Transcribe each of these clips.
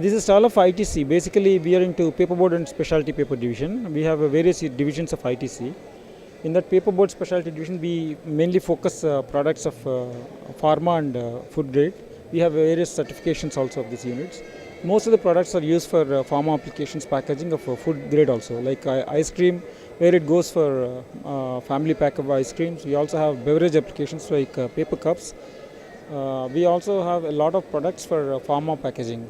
This is all of ITC. Basically, we are into paperboard and specialty paper division. We have various divisions of ITC. In that paperboard specialty division, we mainly focus products of pharma and food grade. We have various certifications also of these units. Most of the products are used for pharma applications, packaging of food grade also, like ice cream, where it goes for family pack of ice creams. We also have beverage applications like paper cups. We also have a lot of products for pharma packaging.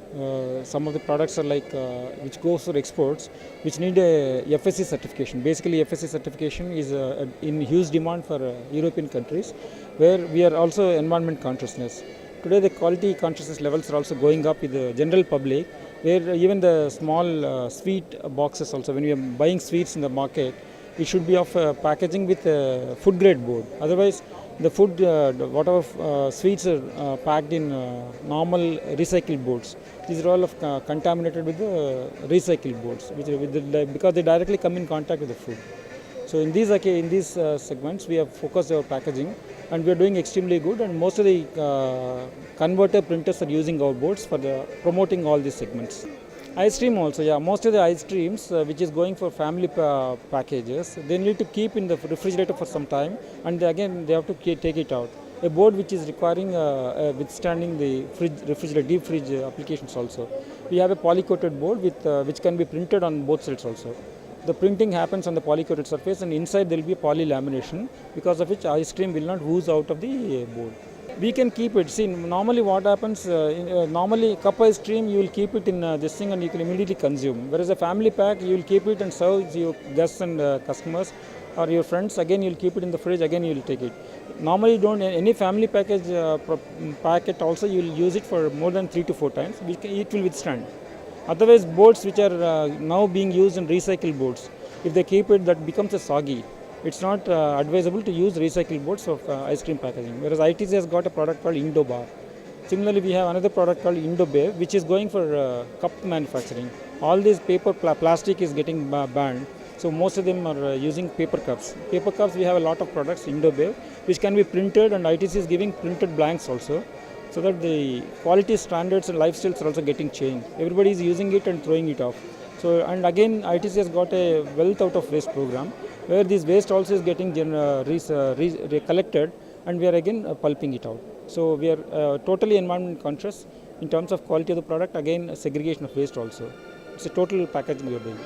Some of the products are like which goes for exports, which need a FSC certification. Basically, FSC certification is in huge demand for European countries, where we are also environment consciousness. Today, the quality consciousness levels are also going up with the general public, where even the small sweet boxes also, when we are buying sweets in the market, it should be of packaging with food grade board. Otherwise, the food, whatever sweets are packed in normal recycled boards, these are all of, contaminated with the recycled boards, which because they directly come in contact with the food. So in these segments, we have focused our packaging, and we are doing extremely good. And most of the converter printers are using our boards for promoting all these segments. Ice cream also, yeah. Most of the ice creams which is going for family packages, they need to keep in the refrigerator for some time, and again they have to take it out. A board which is requiring withstanding the refrigerator, deep fridge applications also. We have a poly-coated board with which can be printed on both sides also. The printing happens on the poly-coated surface, and inside there will be a poly lamination, because of which ice cream will not ooze out of the board. We can keep it. See, normally what happens, normally cup ice cream, you will keep it in this thing and you can immediately consume. Whereas a family pack, you will keep it and serve your guests and customers or your friends. Again, you will keep it in the fridge, again you will take it. Normally, don't any family package packet also, you will use it for more than 3 to 4 times. It will withstand. Otherwise, boards which are now being used in recycled boards, if they keep it, that becomes a soggy. It's not advisable to use recycled boards of ice cream packaging. Whereas ITC has got a product called Indobar. Similarly, we have another product called Indobev, which is going for cup manufacturing. All this paper plastic is getting banned. So most of them are using paper cups. Paper cups, we have a lot of products, Indobev, which can be printed, and ITC is giving printed blanks also, so that the quality standards and lifestyles are also getting changed. Everybody is using it and throwing it off. So, and again, ITC has got a wealth out of waste program, where this waste also is getting collected, and we are again pulping it out. So we are totally environment conscious in terms of quality of the product, again segregation of waste also. It's a total packaging we are doing.